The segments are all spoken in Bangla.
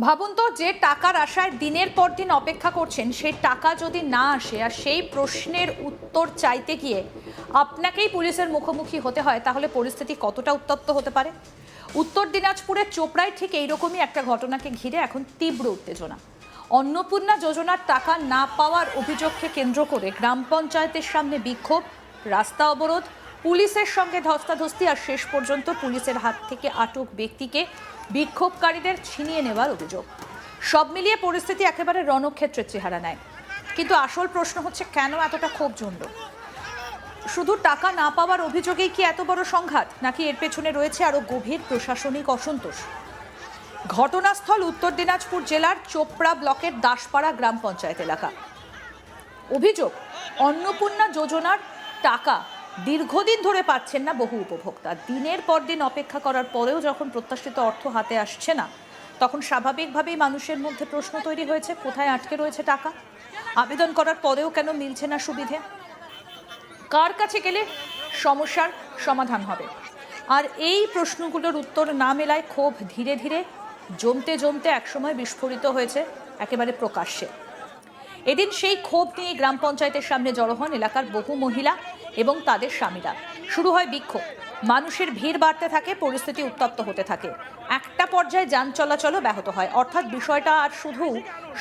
ভাবুন তো, যে টাকার আশায় দিনের পর দিন অপেক্ষা করছেন, সেই টাকা যদি না আসে আর সেই প্রশ্নের উত্তর চাইতে গিয়ে আপনাকেই পুলিশের মুখোমুখি হতে হয়, তাহলে পরিস্থিতি কতটা উত্তপ্ত হতে পারে। উত্তর দিনাজপুরের চোপড়ায় ঠিক এইরকমই একটা ঘটনাকে ঘিরে এখন তীব্র উত্তেজনা। অন্নপূর্ণা যোজনার টাকা না পাওয়ার অভিযোগকে কেন্দ্র করে গ্রাম পঞ্চায়েতের সামনে বিক্ষোভ, রাস্তা অবরোধ, পুলিশের সঙ্গে ধস্তাধস্তি আর শেষ পর্যন্ত পুলিশের হাত থেকে আটক ব্যক্তিকে বিক্ষোভকারীদের ছিনিয়ে নেওয়ার অভিযোগ। সব মিলিয়ে পরিস্থিতি একেবারে রণক্ষেত্রের চেহারা নেয়। কিন্তু আসল প্রশ্ন হচ্ছে, কেন এতটা ক্ষোভ জমল? শুধু টাকা না পাওয়ার অভিযোগেই কি এত বড় সংঘাত, নাকি এর পেছনে রয়েছে আরো গভীর প্রশাসনিক অসন্তোষ? ঘটনাস্থল উত্তর দিনাজপুর জেলার চোপড়া ব্লকের দাসপাড়া গ্রাম পঞ্চায়েত এলাকা। অভিযোগ, অন্নপূর্ণা যোজনার টাকা দীর্ঘদিন ধরে পাচ্ছেন না বহু উপভোক্তা। দিনের পর দিন অপেক্ষা করার পরেও যখন প্রত্যাশিত অর্থ হাতে আসছে না, তখন স্বাভাবিকভাবেই মানুষের মধ্যে প্রশ্ন তৈরি হয়েছে, কোথায় আটকে রয়েছে টাকা? আবেদন করার পরেও কেন মিলছে না সুবিধে? কার কাছে গেলে সমস্যার সমাধান হবে? আর এই প্রশ্নগুলোর উত্তর না মেলায় ক্ষোভ ধীরে ধীরে জমতে জমতে একসময় বিস্ফোরিত হয়েছে একেবারে প্রকাশ্যে। এদিন সেই ক্ষোভ নিয়ে গ্রাম পঞ্চায়েতের সামনে জড়ো হন এলাকার বহু মহিলা এবং তাদের স্বামীরা। শুরু হয় বিক্ষোভ, মানুষের ভিড় বাড়তে থাকে, পরিস্থিতি উত্তপ্ত হতে থাকে। একটা পর্যায়ে যান চলাচলও ব্যাহত হয়। অর্থাৎ বিষয়টা আর শুধু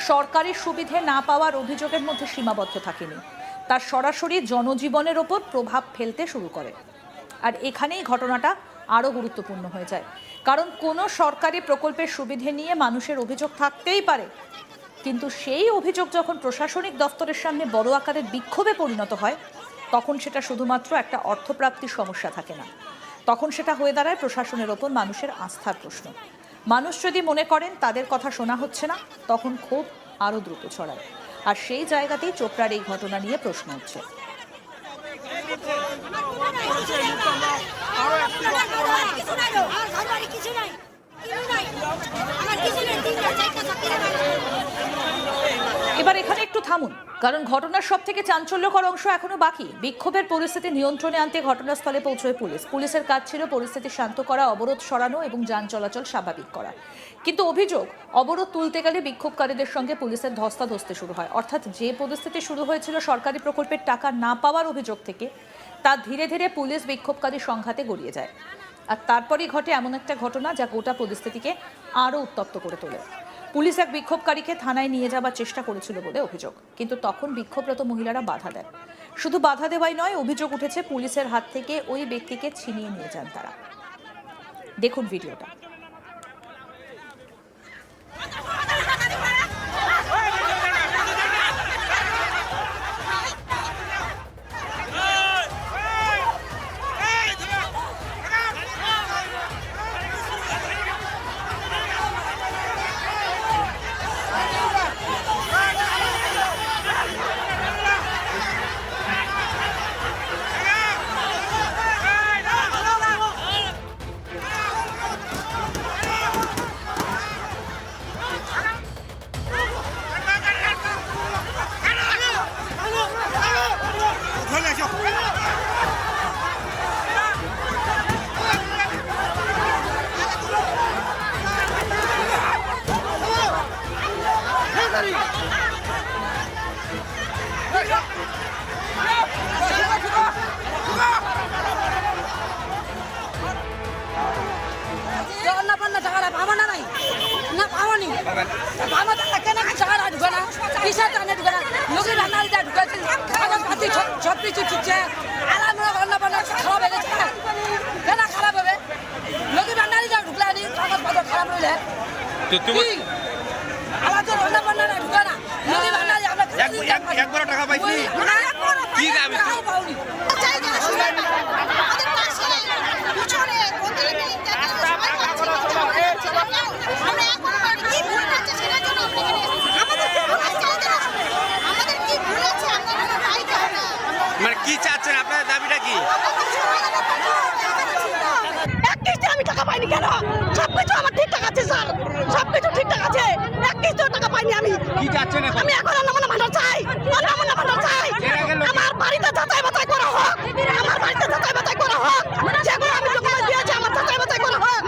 সরকারি সুবিধে না পাওয়ার অভিযোগের মধ্যে সীমাবদ্ধ থাকেনি, তার সরাসরি জনজীবনের ওপর প্রভাব ফেলতে শুরু করে। আর এখানেই ঘটনাটা আরও গুরুত্বপূর্ণ হয়ে যায়, কারণ কোনো সরকারি প্রকল্পের সুবিধে নিয়ে মানুষের অভিযোগ থাকতেই পারে, কিন্তু সেই অভিযোগ যখন প্রশাসনিক দপ্তরের সামনে বড় আকারের বিক্ষোভে পরিণত হয়, তখন সেটা শুধুমাত্র একটা অর্থপ্রাপ্তির সমস্যা থাকে না, তখন সেটা হয়ে দাঁড়ায় প্রশাসনের ওপর মানুষের আস্থার প্রশ্ন। মানুষ যদি মনে করেন তাদের কথা শোনা হচ্ছে না, তখন ক্ষোভ আরও দ্রুত ছড়ায়। আর সেই জায়গাতেই চোপড়ার এই ঘটনা নিয়ে প্রশ্ন উঠছে। এবার এখানে একটু থামুন, কারণ ঘটনার সব থেকে চাঞ্চল্যকর অংশ এখনো বাকি। বিক্ষোভের পরিস্থিতি নিয়ন্ত্রণে আনতে ঘটনাস্থলে পৌঁছয় পুলিশ। পুলিশের কাজ ছিল পরিস্থিতি শান্ত করা, অবরোধ সরানো এবং যান চলাচল স্বাভাবিক করা। কিন্তু অভিযোগ, অবরোধ তুলতে গেলে বিক্ষোভকারীদের সঙ্গে পুলিশের ধস্তাধস্তি শুরু হয়। অর্থাৎ যে পরিস্থিতি শুরু হয়েছিল সরকারি প্রকল্পের টাকা না পাওয়ার অভিযোগ থেকে, তা ধীরে ধীরে পুলিশ বিক্ষোভকারী সংঘাতে গড়িয়ে যায়। আর তারপরই ঘটে এমন একটা ঘটনা যা গোটা পরিস্থিতিকে আরও উত্তপ্ত করে তোলে। পুলিশ এক বিক্ষোভকারীকে থানায় নিয়ে যাবার চেষ্টা করেছিল বলে অভিযোগ, কিন্তু তখন বিক্ষোভরত মহিলারা বাধা দেয়। শুধু বাধা দেওয়াই নয়, অভিযোগ উঠেছে পুলিশের হাত থেকে ওই ব্যক্তিকে ছিনিয়ে নিয়ে যান তারা। দেখুন ভিডিওটা। সব কিছু ঠিকছে, আলাদা খারাপ হয়ে গেছে, কেন খারাপ হবে? লোকে বান্নারি যা ঢুকলে আনি কাগজপত্র খারাপ রইলে আলাদা রান্না বান্না ঢুকে না, লোকে বান্নারি আমরা একবার টাকা পাইছি কি যাবে পাওনি। মানে কি চাচ্ছেন, আপনার দাবিটা কি? টাকা পাইনি কেন? সবকিছু আমার ঠিকঠাক আছে স্যার, সবকিছু ঠিকঠাক আছে, এক কিস্তিও টাকা পাইনি আমি। কি চাচ্ছেন এখন? আমি এখন অন্নপূর্ণা ভান্ডার চাই, অন্নপূর্ণা ভান্ডার চাই। আমার বাড়িতে যাচাই বাছাই করা হোক, আমার বাড়িতে যাচাই বাছাই করা হোক, যেগুলো আমি ডকুমেন্ট দিয়েছি আমার যাচাই বাছাই করা হোক।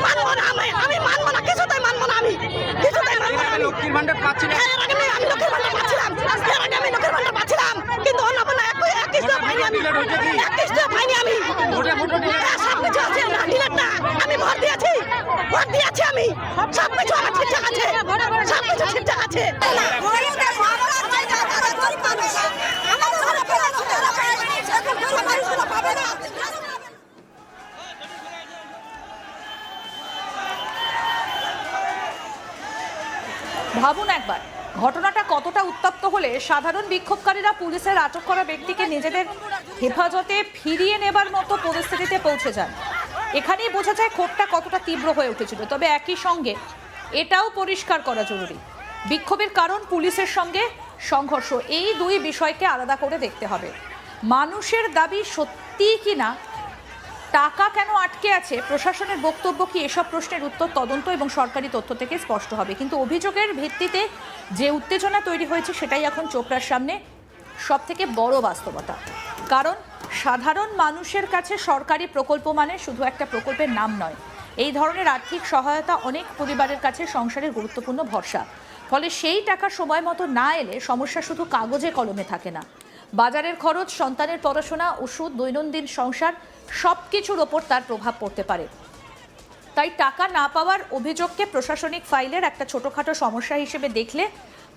মানবো না আমি মানবো না, কিছুতেই মানবো না, আমি কিছুতেই মানবো না। লক্ষ্মীর ভান্ডার পাচ্ছি না। এর আগে আমি লক্ষ্মীর ভান্ডার পাচ্ছিলাম, এর আগে আমি লক্ষ্মীর ভান্ডার পাচ্ছিলাম, কিন্তু অন্নপূর্ণা এক কিস্তিও পাইনি আমি, এক কিস্তিও পাইনি আমি। সবকিছু আছে না, ডিলেট না, আমি ভোট দিয়েছি আমি, সবকিছু আমার ঠিকঠাক আছে, সবকিছু ঠিকঠাক আছে। ভাবুন একবার ঘটনাটা কতটা উত্তপ্ত হলে সাধারণ বিক্ষোভকারীরা পুলিশের আটক করা ব্যক্তিকে নিজেদের হেফাজতে ফিরিয়ে নেবার মতো পরিস্থিতিতে পৌঁছে যান। এখানেই বোঝা যায় ক্ষোভটা কতটা তীব্র হয়ে উঠেছিল। তবে একই সঙ্গে এটাও পরিষ্কার করা জরুরি, বিক্ষোভের কারণ পুলিশের সঙ্গে সংঘর্ষ, এই দুই বিষয়কে আলাদা করে দেখতে হবে। মানুষের দাবি সত্যিই কিনা টাকা কেন আটকে আছে, প্রশাসনের বক্তব্য কি, এসব প্রশ্নের উত্তর তদন্ত এবং সরকারি তথ্য থেকে স্পষ্ট হবে। কিন্তু অভিযোগের ভিত্তিতে যে উত্তেজনা তৈরি হয়েছে সেটাই এখন চোপড়ার সামনে সবথেকে বড় বাস্তবতা। কারণ সাধারণ মানুষের কাছে সরকারি প্রকল্প মানে শুধু একটা প্রকল্পের নাম নয়, এই ধরনের আর্থিক সহায়তা অনেক পরিবারের কাছে সংসারের গুরুত্বপূর্ণ ভরসা। ফলে সেই টাকা সময় মতো না এলে সমস্যা শুধু কাগজে কলমে থাকে না, বাজারের খরচ, সন্তানের পড়াশোনা, ওষুধ, দৈনন্দিন সংসার সব কিছুর ওপর তার প্রভাব পড়তে পারে। তাই টাকা না পাওয়ার অভিযোগকে প্রশাসনিক ফাইলের একটা ছোটোখাটো সমস্যা হিসেবে দেখলে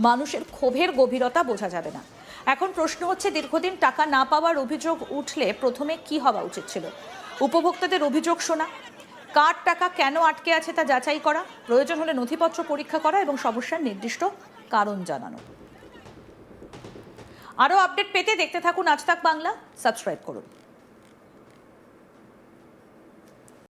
মানুষের ক্ষোভের গভীরতা বোঝা যাবে না। এখন প্রশ্ন হচ্ছে, দীর্ঘদিন টাকা না পাওয়ার অভিযোগ উঠলে প্রথমে কি হওয়া উচিত ছিল? উপভোক্তাদের অভিযোগ শোনা, কার টাকা কেন আটকে আছে তা যাচাই করা, প্রয়োজন হলে নথিপত্র পরীক্ষা করা এবং সমস্যার নির্দিষ্ট কারণ জানানো। আরও আপডেট পেতে দেখতে থাকুন আজ তাক বাংলা, সাবস্ক্রাইব করুন।